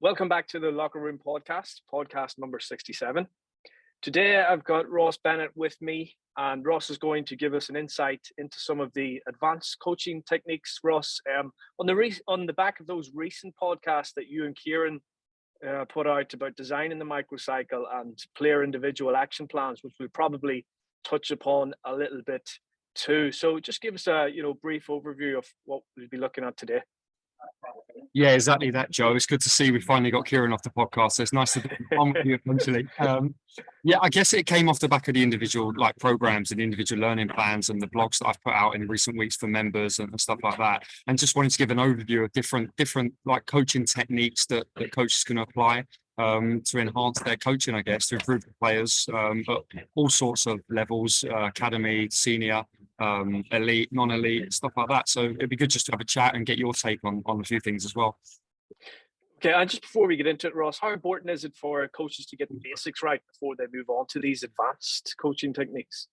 Welcome back to the Locker Room podcast number 67. Today I've got Ross Bennett with me, and Ross is going to give us an insight into some of the advanced coaching techniques. Ross, on the back of those recent podcasts that you and Kieran put out about designing the microcycle and player individual action plans, which we'll probably touch upon a little bit too. So just give us a brief overview of what we'll be looking at today. Yeah, exactly that, Joe. It's good to see we finally got Kieran off the podcast. So it's nice to be on with you eventually. Yeah, I guess it came off the back of the individual programs and individual learning plans and the blogs that I've put out in recent weeks for members and stuff like that. And just wanted to give an overview of different coaching techniques that coaches can apply to enhance their coaching, I guess, to improve the players, but all sorts of levels, academy, senior, elite, non-elite, stuff like that. So it'd be good just to have a chat and get your take on a few things as well. Okay, and just before we get into it, Ross, how important is it for coaches to get the basics right before they move on to these advanced coaching techniques?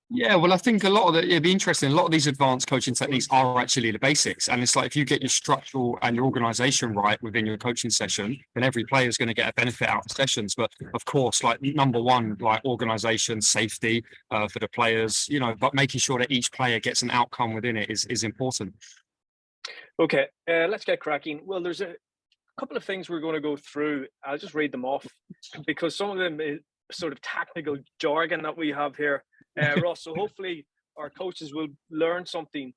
Yeah, well, I think it'd be interesting. A lot of these advanced coaching techniques are actually the basics. And it's like, if you get your structural and your organization right within your coaching session, then every player is going to get a benefit out of the sessions. But of course, number one, organization, safety for the players, but making sure that each player gets an outcome within it is important. Okay, let's get cracking. Well, there's a couple of things we're going to go through. I'll just read them off because some of them is sort of technical jargon that we have here. Ross, so hopefully our coaches will learn something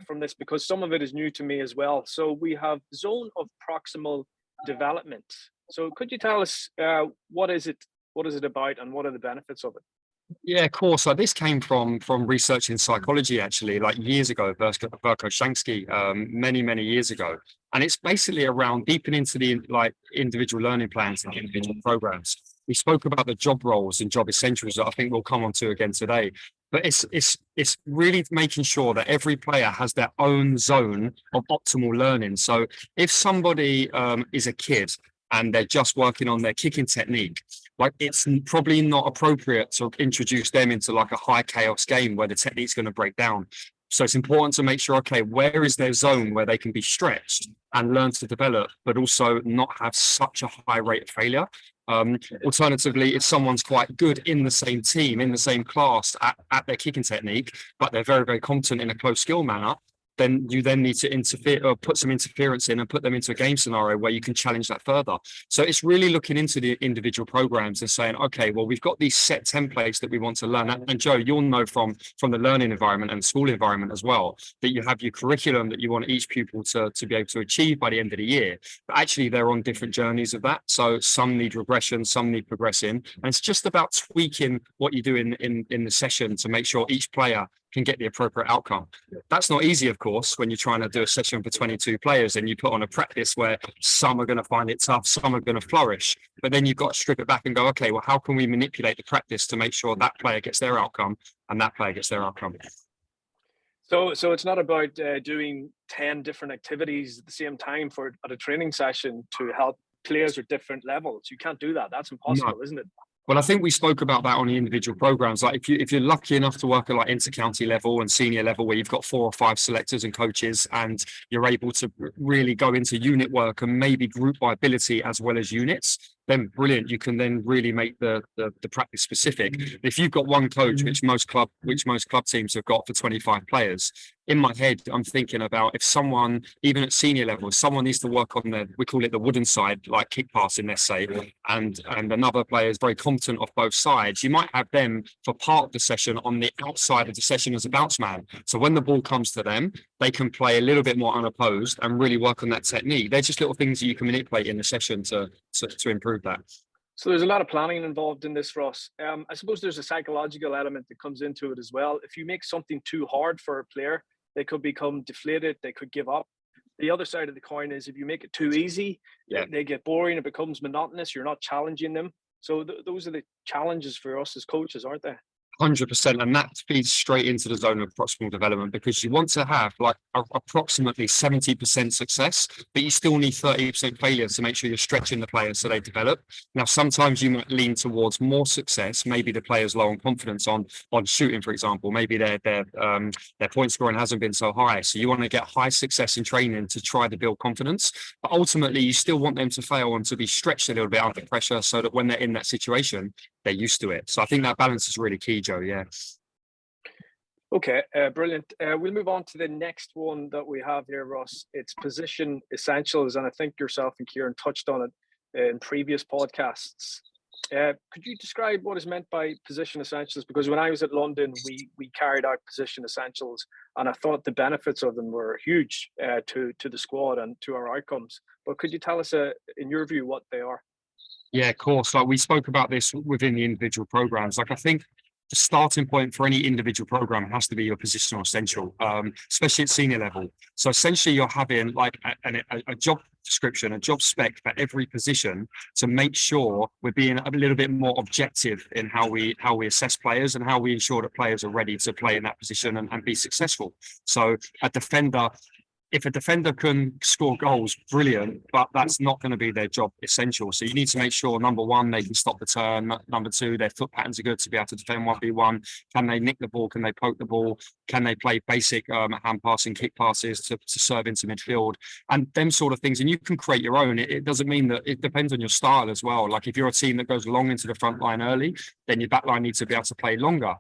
from this, because some of it is new to me as well. So we have zone of proximal development. So could you tell us what is it about and what are the benefits of it? Yeah, of course. Like, this came from research in psychology, actually, like years ago, Verko Shansky, many years ago. And it's basically around deepening into the individual learning plans and individual programs. We spoke about the job roles and job essentials that I think we'll come on to again today. But it's really making sure that every player has their own zone of optimal learning. So if somebody is a kid and they're just working on their kicking technique, it's probably not appropriate to introduce them into a high chaos game where the technique's going to break down. So it's important to make sure, okay, where is their zone where they can be stretched and learn to develop, but also not have such a high rate of failure. Alternatively, if someone's quite good in the same team, in the same class at their kicking technique, but they're very, very competent in a close skill manner, then you need to interfere or put some interference in and put them into a game scenario where you can challenge that further. So it's really looking into the individual programs and saying, okay, well, we've got these set templates that we want to learn. And Joe, you'll know from the learning environment and school environment as well, that you have your curriculum that you want each pupil to be able to achieve by the end of the year. But actually, they're on different journeys of that. So some need regression, some need progressing. And it's just about tweaking what you do in the session to make sure each player can get the appropriate outcome. That's not easy, of course, when you're trying to do a session for 22 players and you put on a practice where some are going to find it tough, some are going to flourish. But then you've got to strip it back and go, okay, well, how can we manipulate the practice to make sure that player gets their outcome and that player gets their outcome? So it's not about doing 10 different activities at the same time at a training session to help players at different levels. You can't do that. That's impossible, no. Isn't it? Well, I think we spoke about that on the individual programs. Like if you're lucky enough to work at inter-county level and senior level, where you've got 4 or 5 selectors and coaches, and you're able to really go into unit work and maybe group by ability as well as units, then brilliant. You can then really make the practice specific. If you've got one coach, which most club teams have got for 25 players, in my head, I'm thinking about if someone, even at senior level, someone needs to work on we call it the wooden side, like kick passing, let's say, and another player is very competent off both sides. You might have them for part of the session on the outside of the session as a bounce man. So when the ball comes to them, they can play a little bit more unopposed and really work on that technique. They're just little things that you can manipulate in the session to improve that. So there's a lot of planning involved in this, Ross. I suppose there's a psychological element that comes into it as well. If you make something too hard for a player, they could become deflated, they could give up. The other side of the coin is if you make it too easy, they get boring, it becomes monotonous, you're not challenging them. So those are the challenges for us as coaches, aren't they? 100%, and that feeds straight into the zone of proximal development, because you want to have like approximately 70% success, but you still need 30% failure to make sure you're stretching the players so they develop. Now, sometimes you might lean towards more success. Maybe the player's low on confidence on shooting, for example. Maybe their point scoring hasn't been so high, so you want to get high success in training to try to build confidence. But ultimately, you still want them to fail and to be stretched a little bit under pressure, so that when they're in that situation, they're used to it. So I think that balance is really key, Joe. Yeah. Okay, brilliant. We'll move on to the next one that we have here, Ross. It's position essentials, and I think yourself and Kieran touched on it in previous podcasts. Could you describe what is meant by position essentials? Because when I was at London, we carried out position essentials, and I thought the benefits of them were huge to the squad and to our outcomes. But could you tell us, in your view, what they are? Yeah, of course. Like, we spoke about this within the individual programs. Like, I think the starting point for any individual program has to be your positional essential, especially at senior level. So essentially, you're having like a job description, a job spec for every position, to make sure we're being a little bit more objective in how we assess players and how we ensure that players are ready to play in that position and be successful. So a defender, if a defender can score goals, brilliant, but that's not going to be their job essential. So you need to make sure, number one, they can stop the turn. Number two, their foot patterns are good to be able to defend 1v1. Can they nick the ball? Can they poke the ball? Can they play basic hand passing, kick passes to serve into midfield? And them sort of things. And you can create your own. It doesn't mean that, it depends on your style as well. Like, if you're a team that goes long into the front line early, then your back line needs to be able to play longer.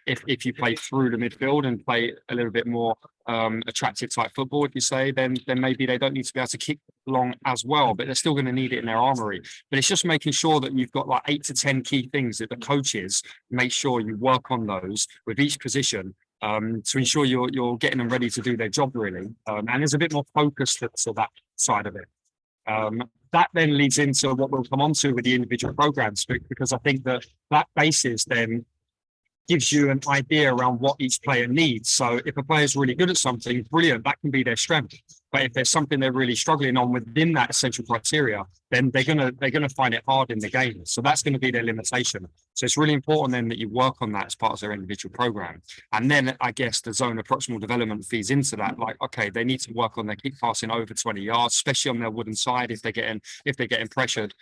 If you play through the midfield and play a little bit more attractive type football, if you say, then maybe they don't need to be able to kick long as well, but they're still going to need it in their armory. But it's just making sure that you've got like 8 to 10 key things that the coaches make sure you work on those with each position, to ensure you're getting them ready to do their job, really. And there's a bit more focus to that side of it. That then leads into what we'll come on to with the individual programs, because I think that basis then gives you an idea around what each player needs. So if a player is really good at something, brilliant, that can be their strength. But if there's something they're really struggling on within that essential criteria, then they're gonna find it hard in the game. So that's going to be their limitation. So it's really important then that you work on that as part of their individual program. And then I guess the zone of proximal development feeds into that. Like, okay, they need to work on their kick passing over 20 yards, especially on their wooden side if they're getting pressured.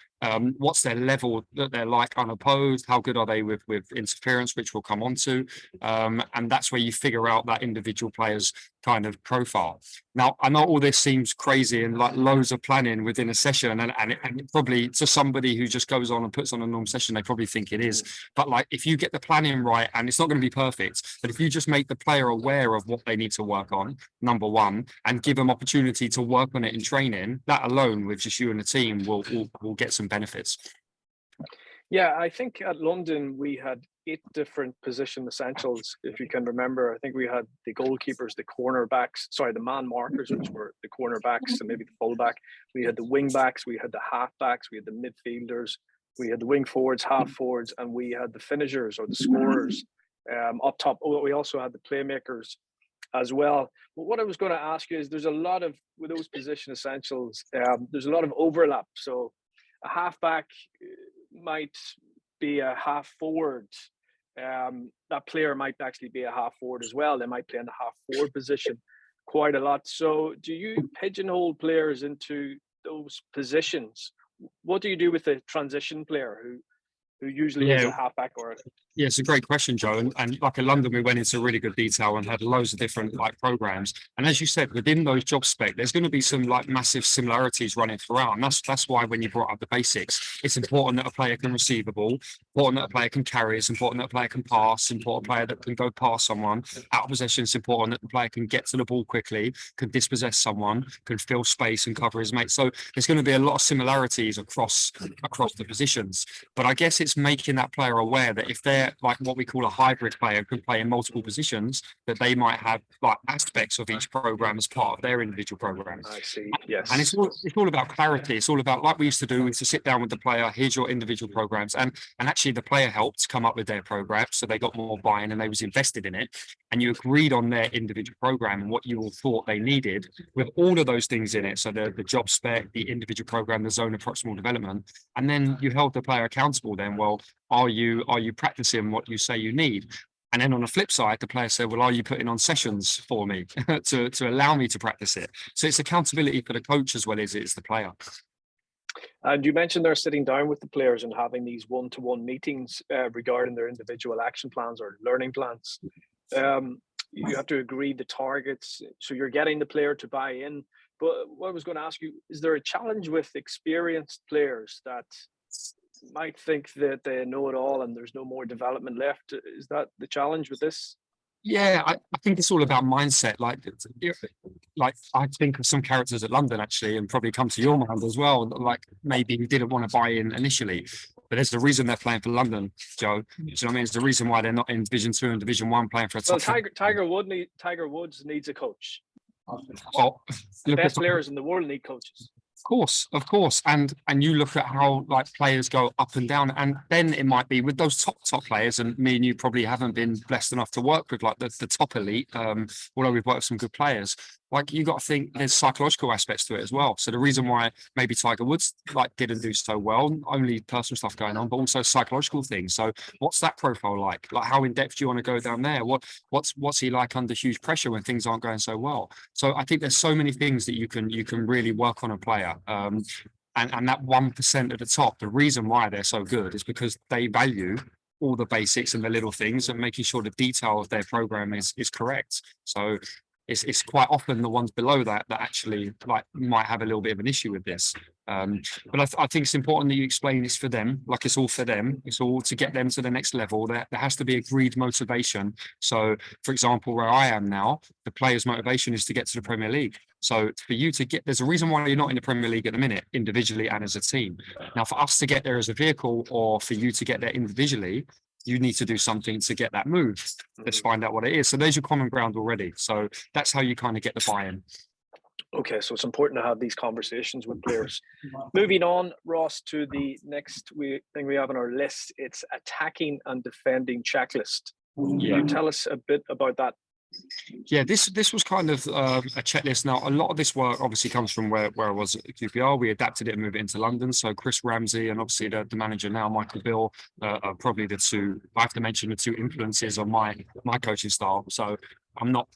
What's their level that they're like unopposed? How good are they with interference, which we'll come on to? And that's where you figure out that individual player's kind of profile. Now, I know all this seems crazy and like loads of planning within a session, and probably to somebody who just goes on and puts on a normal session, they probably think it is. But like, if you get the planning right, and it's not going to be perfect, but if you just make the player aware of what they need to work on, number one, and give them opportunity to work on it in training, that alone, with just you and the team, will get some benefits. Yeah, I think at London we had 8 different position essentials, if you can remember. I think we had the goalkeepers, the cornerbacks, the man markers, which were the cornerbacks and maybe the fullback. We had the wing backs, we had the half backs, we had the midfielders, we had the wing forwards, half forwards, and we had the finishers or the scorers up top. Oh, we also had the playmakers as well. But what I was going to ask you is, there's a lot of, with those position essentials, there's a lot of overlap. So a halfback might be a half forward. That player might actually be a half forward as well. They might play in the half forward position quite a lot. So do you pigeonhole players into those positions? What do you do with a transition player who usually is a halfback or a... Yeah, it's a great question, Joe. And like in London, we went into really good detail and had loads of different like programs. And as you said, within those job spec, there's going to be some like massive similarities running throughout. And that's why when you brought up the basics, it's important that a player can receive the ball, important that a player can carry, it's important that a player can pass, important player that can go past someone. Out of possession, it's important that the player can get to the ball quickly, can dispossess someone, can fill space and cover his mate. So there's going to be a lot of similarities across the positions. But I guess it's making that player aware that if they're like what we call a hybrid player, could play in multiple positions, that they might have like aspects of each program as part of their individual program. I see. Yes. And it's all about clarity. It's all about, like we used to do, is to sit down with the player, here's your individual programs. And actually the player helped come up with their program, so they got more buy-in and they was invested in it. And you agreed on their individual program and what you all thought they needed with all of those things in it. So the job spec, the individual program, the zone of proximal development. And then you held the player accountable then program. Well, are you practicing what you say you need? And then on the flip side, the player said, well, are you putting on sessions for me to allow me to practice it? So it's accountability for the coach as well as it's the player. And you mentioned they're sitting down with the players and having these one-to-one meetings regarding their individual action plans or learning plans. You have to agree the targets, so you're getting the player to buy in. But what I was going to ask you, is there a challenge with experienced players that might think that they know it all and there's no more development left? Is that the challenge with this? Yeah, I think it's all about mindset. Like I think of some characters at London actually, and probably come to your mind as well. Like maybe who didn't want to buy in initially, but there's a reason they're playing for London, Joe. Do you know what I mean? It's the reason why they're not in Division 2 and Division 1 playing for a top. Well, Tiger Woods needs a coach. Oh, the best players in the world need coaches. Of course, and you look at how like players go up and down, and then it might be with those top players, and me and you probably haven't been blessed enough to work with like the top elite, although we've worked with some good players. Like you got to think there's psychological aspects to it as well. So the reason why maybe Tiger Woods like didn't do so well, only personal stuff going on, but also psychological things. So what's that profile like? Like how in depth do you want to go down there? What's he like under huge pressure when things aren't going so well? So I think there's so many things that you can really work on a player. And that 1% at the top, the reason why they're so good is because they value all the basics and the little things and making sure the detail of their program is correct. So it's quite often the ones below that actually like might have a little bit of an issue with this. But I think it's important that you explain it's for them, like it's all for them. It's all to get them to the next level. There has to be agreed motivation. So, for example, where I am now, the player's motivation is to get to the Premier League. So for you to get, there's a reason why you're not in the Premier League at the minute, individually and as a team. Now, for us to get there as a vehicle or for you to get there individually, you need to do something to get that move. Let's find out what it is. So there's your common ground already. So that's how you kind of get the buy-in. Okay, so it's important to have these conversations with players. Moving on, Ross, to the next thing we have on our list. It's attacking and defending checklist. Can you tell us a bit about that? Yeah, this was kind of a checklist. Now, a lot of this work obviously comes from where I was at QPR. We adapted it and moved it into London. So Chris Ramsey and obviously the manager now, Michael Bill, are probably the two. I have to mention the two influences on my coaching style. So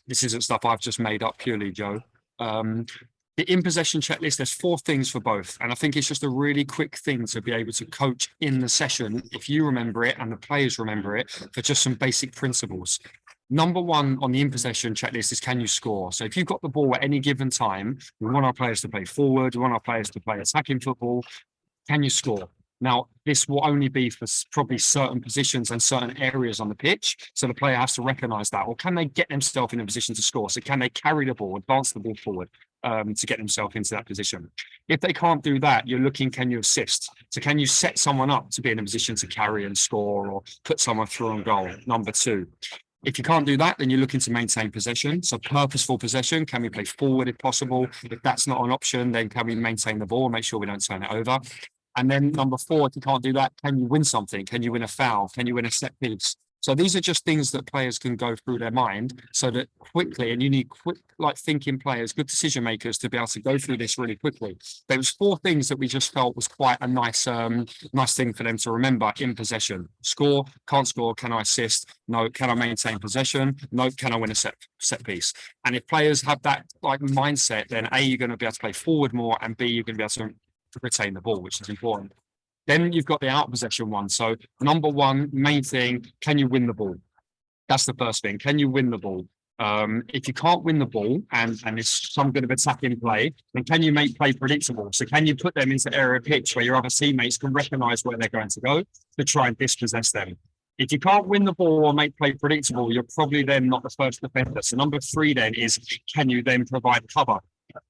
this isn't stuff I've just made up purely, Joe. The in-possession checklist, there's 4 things for both. And I think it's just a really quick thing to be able to coach in the session, if you remember it and the players remember it, for just some basic principles. Number 1 on the in-possession checklist is, can you score? So if you've got the ball at any given time, we want our players to play forward, we want our players to play attacking football. Can you score? Now, this will only be for probably certain positions and certain areas on the pitch. So the player has to recognise that. Or can they get themselves in a position to score? So can they carry the ball, advance the ball forward to get themselves into that position? If they can't do that, you're looking, can you assist? So can you set someone up to be in a position to carry and score or put someone through on goal? Number 2. If you can't do that, then you're looking to maintain possession. So purposeful possession. Can we play forward if possible? If that's not an option, then can we maintain the ball, make sure we don't turn it over? And then number 4, if you can't do that, can you win something? Can you win a foul? Can you win a set piece? So these are just things that players can go through their mind so that quickly, and you need quick, like thinking players, good decision makers to be able to go through this really quickly. There was 4 things that we just felt was quite a nice thing for them to remember in possession. Score, can't score, can I assist? No, can I maintain possession? No, can I win a set piece? And if players have that like mindset, then A, you're going to be able to play forward more, and B, you're going to be able to retain the ball, which is important. Then you've got the out possession one. So number 1, main thing, can you win the ball? That's the first thing. Can you win the ball? If you can't win the ball and it's some bit of attacking play, then can you make play predictable? So can you put them into area of pitch where your other teammates can recognise where they're going to go to try and dispossess them? If you can't win the ball or make play predictable, you're probably then not the first defender. So number 3 then is, can you then provide cover?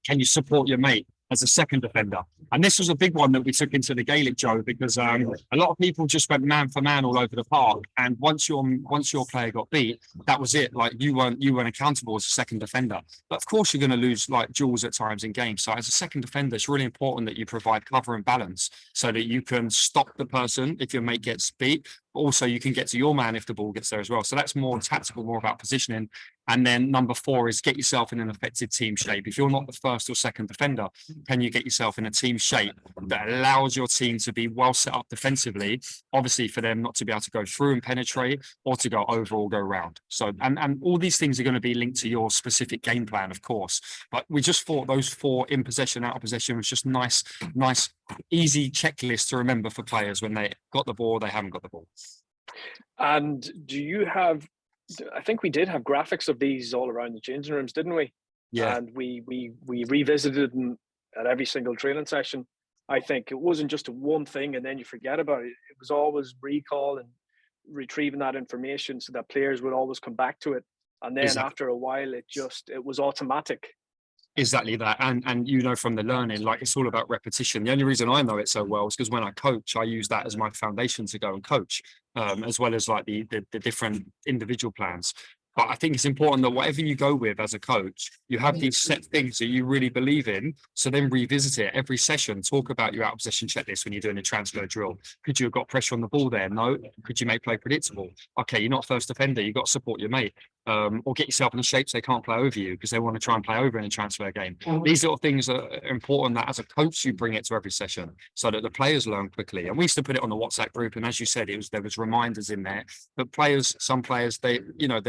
Can you support your mate as a second defender? And this was a big one that we took into the Gaelic, Joe, because a lot of people just went man for man all over the park. And once your player got beat, that was it. Like you weren't accountable as a second defender. But of course, you're going to lose like duels at times in games. So as a second defender, it's really important that you provide cover and balance so that you can stop the person if your mate gets beat, but also you can get to your man if the ball gets there as well. So that's more tactical, more about positioning. And then number 4 is get yourself in an effective team shape. If you're not the first or second defender, can you get yourself in a team shape that allows your team to be well set up defensively, obviously for them not to be able to go through and penetrate or to go over or go round. So, and all these things are going to be linked to your specific game plan, of course. But we just thought those 4 in possession, out of possession was just nice, easy checklist to remember for players when they got the ball, they haven't got the ball. And do you have, I think we did have graphics of these all around the changing rooms, didn't we? Yeah. And we revisited them at every single training session. I think it wasn't just one thing and then you forget about it. It was always recall and retrieving that information so that players would always come back to it. And then after a while, it was automatic. Exactly that. And you know, from the learning, like it's all about repetition. The only reason I know it so well is because when I coach, I use that as my foundation to go and coach, as well as like the different individual plans. But I think it's important that whatever you go with as a coach, you have these set things that you really believe in. So then revisit it every session. Talk about your out of possession checklist when you're doing a transfer drill. Could you have got pressure on the ball there? No. Could you make play predictable? Okay, you're not first defender. You've got to support your mate. Or get yourself in a shape so they can't play over you because they want to try and play over in a transfer game. These little things are important that as a coach you bring it to every session so that the players learn quickly. And we used to put it on the WhatsApp group, and as you said, there was reminders in there. But some players, they're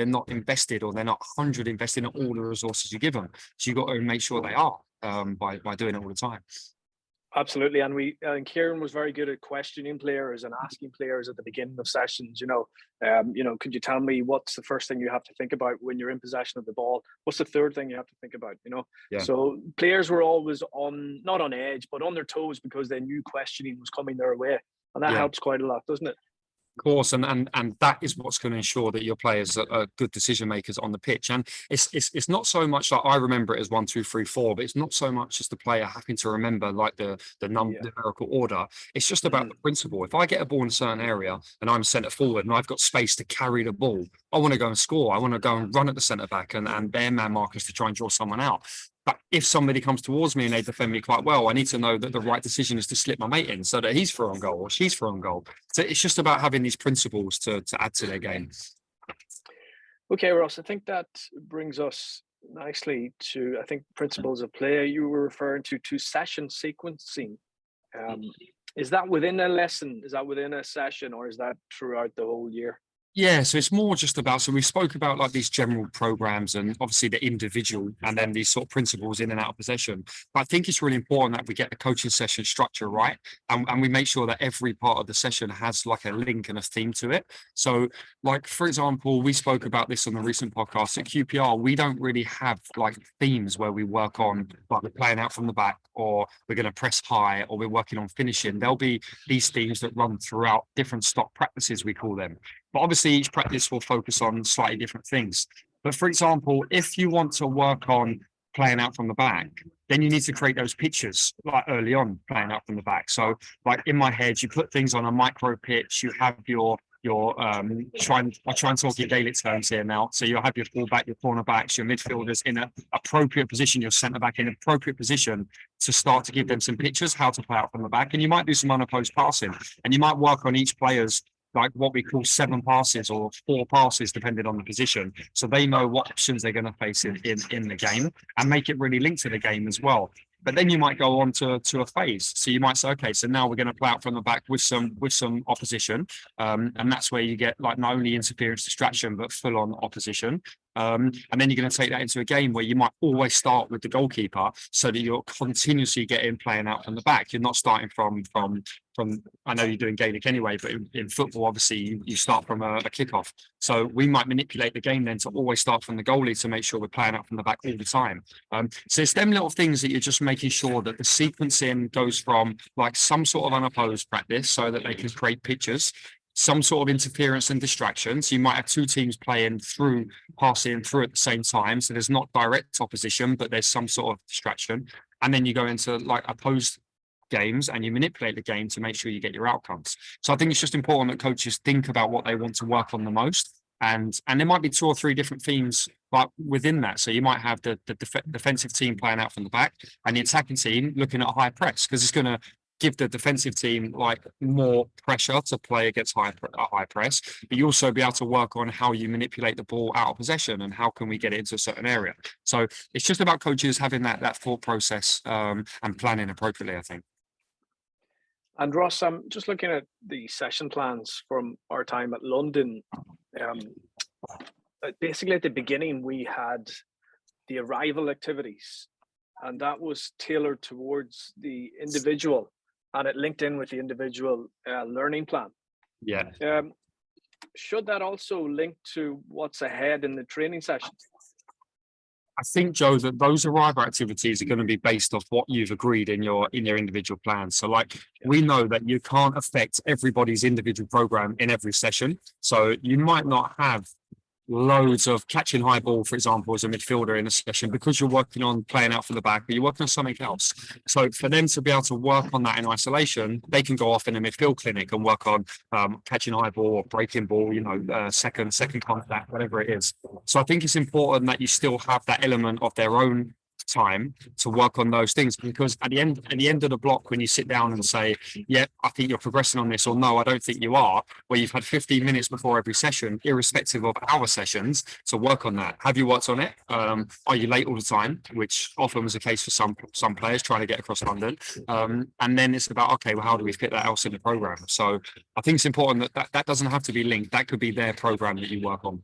not invested, or they're not 100 invested in all the resources you give them. So you've got to make sure they are by doing it all the time. Absolutely, and Kieran was very good at questioning players and asking players at the beginning of sessions. Could you tell me what's the first thing you have to think about when you're in possession of the ball? What's the third thing you have to think about? Yeah. So players were always not on edge, but on their toes because they knew questioning was coming their way, and that helps quite a lot, doesn't it? Of course, and that is what's going to ensure that your players are good decision makers on the pitch. And it's not so much like I remember it as 1, 2, 3, 4, but it's not so much as the player having to remember like the numerical order. It's just about the principle. If I get a ball in a certain area and I'm centre forward and I've got space to carry the ball, I want to go and score. I want to go and run at the centre back and their man markers to try and draw someone out. But if somebody comes towards me and they defend me quite well, I need to know that the right decision is to slip my mate in so that he's through on goal or she's through on goal. So it's just about having these principles to add to their game. Okay, Ross, I think that brings us nicely to, principles of play. You were referring to session sequencing. Is that within a lesson? Is that within a session, or is that throughout the whole year? Yeah, so it's more just about, so we spoke about like these general programs and obviously the individual and then these sort of principles in and out of possession. But I think it's really important that we get the coaching session structure right, and we make sure that every part of the session has like a link and a theme to it. So like, for example, we spoke about this on the recent podcast at QPR. We don't really have like themes where we work on like we're playing out from the back, or we're going to press high, or we're working on finishing. There'll be these themes that run throughout different stock practices, we call them. But obviously each practice will focus on slightly different things. But for example, if you want to work on playing out from the back, then you need to create those pictures like early on playing out from the back. So like in my head, you put things on a micro pitch, you have your I try and talk in Gaelic terms here now. So you'll have your fullback, your cornerbacks, your midfielders in an appropriate position, your centre back in an appropriate position to start to give them some pictures how to play out from the back. And you might do some unopposed passing, and you might work on each player's like what we call 7 passes or 4 passes, depending on the position. So they know what options they're going to face in the game, and make it really linked to the game as well. But then you might go on to a phase. So you might say, okay, so now we're going to play out from the back with some opposition. And that's where you get like not only interference, distraction, but full on opposition. And then you're going to take that into a game where you might always start with the goalkeeper so that you're continuously getting playing out from the back. You're not starting from I know you're doing Gaelic anyway, but in football, obviously you start from a kickoff. So we might manipulate the game then to always start from the goalie to make sure we're playing out from the back all the time. So it's them little things that you're just making sure that the sequencing goes from like some sort of unopposed practice so that they can create pictures, some sort of interference and distraction. So you might have 2 teams playing through, passing through at the same time. So there's not direct opposition, but there's some sort of distraction. And then you go into like opposed games and you manipulate the game to make sure you get your outcomes. So I think it's just important that coaches think about what they want to work on the most. And there might be 2 or 3 different themes but within that. So you might have the defensive team playing out from the back and the attacking team looking at a high press, because it's going to give the defensive team like more pressure to play against high press, but you also be able to work on how you manipulate the ball out of possession and how can we get it into a certain area. So it's just about coaches having that thought process and planning appropriately, I think. And Ross, I'm just looking at the session plans from our time at London. Basically, at the beginning, we had the arrival activities, and that was tailored towards the individual, and it linked in with the individual learning plan. Yeah. Should that also link to what's ahead in the training session? I think, Joe, that those arrival activities are going to be based off what you've agreed in your individual plan. So like we know that you can't affect everybody's individual program in every session. So you might not have loads of catching high ball, for example, as a midfielder in a session because you're working on playing out for the back, but you're working on something else. So for them to be able to work on that in isolation, they can go off in a midfield clinic and work on catching high ball or breaking ball, second contact, whatever it is. So I think it's important that you still have that element of their own time to work on those things, because at the end of the block, when you sit down and say, yeah, I think you're progressing on this, or no, I don't think you are, where you've had 15 minutes before every session, irrespective of our sessions, to work on that. Have you worked on it? Are you late all the time, which often was the case for some players trying to get across London, and then it's about, okay, well, how do we fit that else in the program? So I think it's important that doesn't have to be linked. That could be their program that you work on.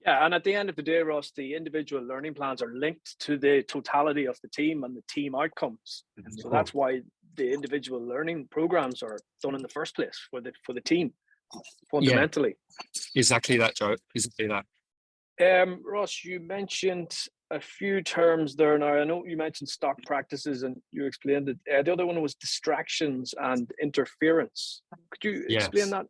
Yeah, and at the end of the day, Ross, the individual learning plans are linked to the totality of the team and the team outcomes. So that's why the individual learning programs are done in the first place for the team, fundamentally. Yeah, exactly that, Joe. Exactly that. Ross, you mentioned a few terms there. Now, I know you mentioned stock practices and you explained it. The other one was distractions and interference. Could you explain that?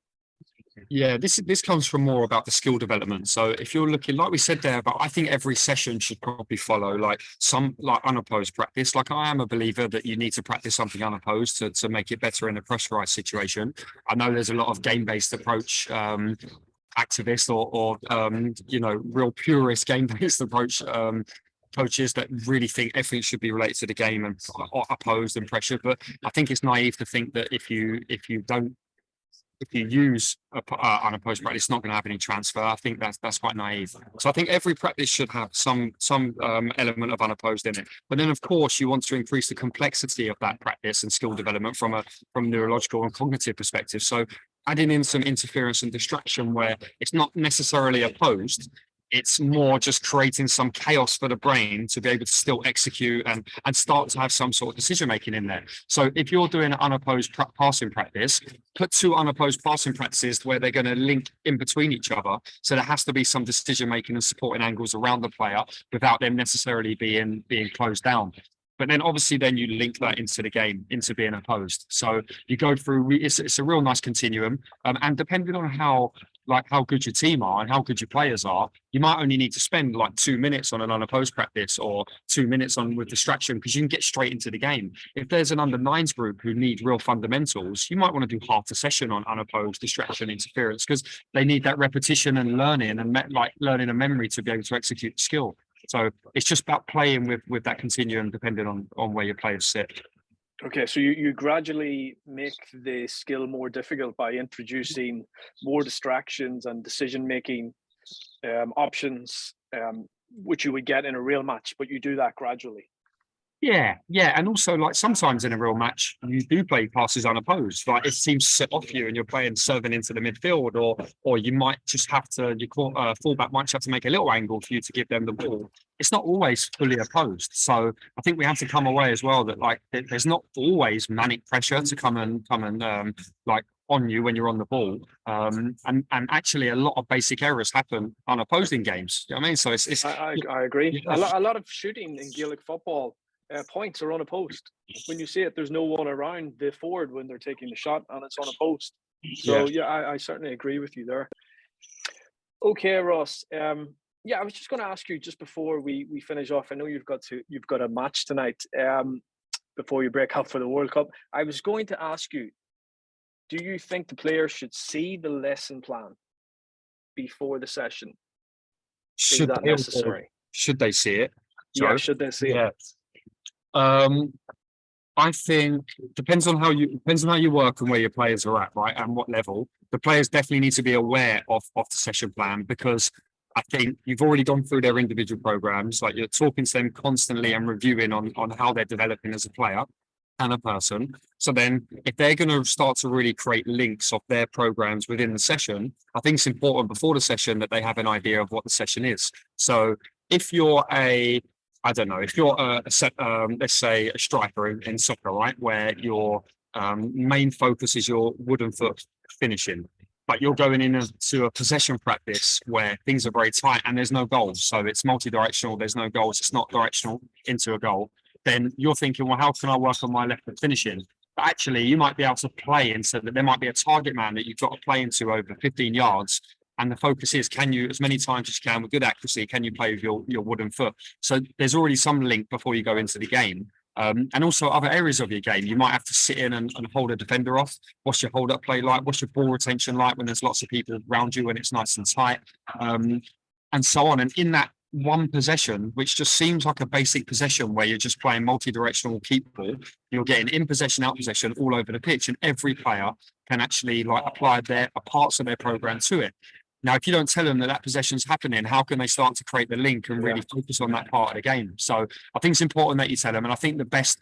Yeah, this comes from more about the skill development. So if you're looking, like we said there, but I think every session should probably follow like some unopposed practice. Like I am a believer that you need to practice something unopposed to make it better in a pressurized situation. I know there's a lot of game-based approach activists or real purist game-based approach coaches that really think everything should be related to the game and opposed and pressure. But I think it's naive to think that if you use unopposed practice, it's not going to have any transfer. I think that's quite naive. So I think every practice should have some element of unopposed in it. But then, of course, you want to increase the complexity of that practice and skill development from neurological and cognitive perspective. So adding in some interference and distraction where it's not necessarily opposed, it's more just creating some chaos for the brain to be able to still execute and start to have some sort of decision making in there. So if you're doing an unopposed passing practice, put two unopposed passing practices where they're going to link in between each other. So there has to be some decision making and supporting angles around the player without them necessarily being closed down. But then obviously then you link that into the game, into being opposed. So you go through, it's a real nice continuum. And depending on how good your team are and how good your players are, you might only need to spend like 2 minutes on an unopposed practice or 2 minutes on with distraction, because you can get straight into the game. If there's an under nines group who need real fundamentals, you might want to do half a session on unopposed distraction interference, because they need that repetition and learning and learning a memory to be able to execute the skill. So it's just about playing with that continuum depending on where your players sit. Okay, so you gradually make the skill more difficult by introducing more distractions and decision-making options, which you would get in a real match, but you do that gradually. Yeah, and also like sometimes in a real match you do play passes unopposed. Like it seems set off you and you're playing serving into the midfield, or you might just have to fullback might have to make a little angle for you to give them the ball. It's not always fully opposed. So I think we have to come away as well that like there's not always manic pressure to come and like on you when you're on the ball. And actually a lot of basic errors happen unopposed in games. You know what I mean? So it's I agree. Yeah. A lot of shooting in Gaelic football, points are unopposed. When you see it, there's no one around the forward when they're taking the shot, and it's unopposed. So I certainly agree with you there. Okay, Ross. I was just going to ask you just before we finish off. I know you've got a match tonight. Before you break up for the World Cup, I was going to ask you, do you think the players should see the lesson plan before the session? Is that necessary? Should they see it? Yeah, should they see it? I think depends on how you work and where your players are at, right, and what level. The players definitely need to be aware of the session plan, because I think you've already gone through their individual programs. Like, you're talking to them constantly and reviewing on how they're developing as a player and a person. So then, if they're going to start to really create links of their programs within the session, I think it's important before the session that they have an idea of what the session is. So if you're I don't know, if you're let's say a striker in soccer, right, where your main focus is your wooden foot finishing, but you're going into a possession practice where things are very tight and there's no goals. So it's multi-directional, there's no goals, it's not directional into a goal. Then you're thinking, well, how can I work on my left foot finishing? But actually, you might be able to play into that. There might be a target man that you've got to play into over 15 yards. And the focus is, can you, as many times as you can with good accuracy, can you play with your wooden foot? So there's already some link before you go into the game. And also other areas of your game, you might have to sit in and hold a defender off. What's your hold-up play like? What's your ball retention like when there's lots of people around you and it's nice and tight? And so on. And in that one possession, which just seems like a basic possession where you're just playing multi-directional keep ball, you're getting in possession, out possession all over the pitch, and every player can actually like apply their parts of their program to it. Now, if you don't tell them that possession's happening, how can they start to create the link and really focus on that part of the game? So I think it's important that you tell them. And I think the best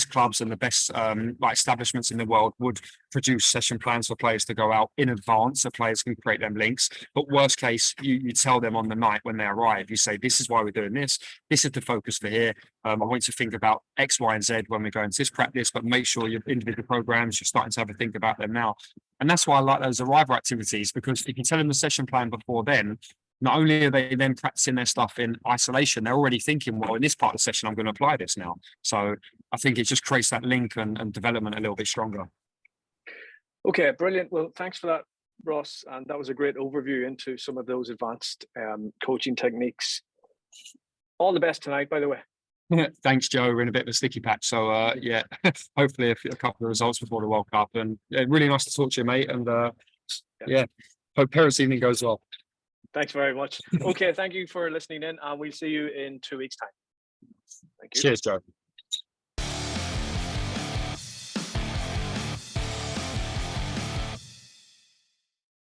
clubs and the best like establishments in the world would produce session plans for players to go out in advance, so players can create them links. But worst case, you tell them on the night when they arrive, you say, this is why we're doing this. This is the focus for here. I want you to think about X, Y, and Z when we go into this practice, but make sure your individual programs, you're starting to have a think about them now. And that's why I like those arrival activities, because if you tell them the session plan before then, not only are they then practicing their stuff in isolation, they're already thinking, well, in this part of the session, I'm going to apply this now. So I think it just creates that link and development a little bit stronger. Okay, brilliant. Well, thanks for that, Ross. And that was a great overview into some of those advanced coaching techniques. All the best tonight, by the way. Thanks, Joe. We're in a bit of a sticky patch. So, yeah, hopefully a couple of results before the World Cup. And really nice to talk to you, mate. And yeah, hope parents' evening goes well. Thanks very much. Okay, thank you for listening in. And we'll see you in 2 weeks' time. Thank you. Cheers, Joe.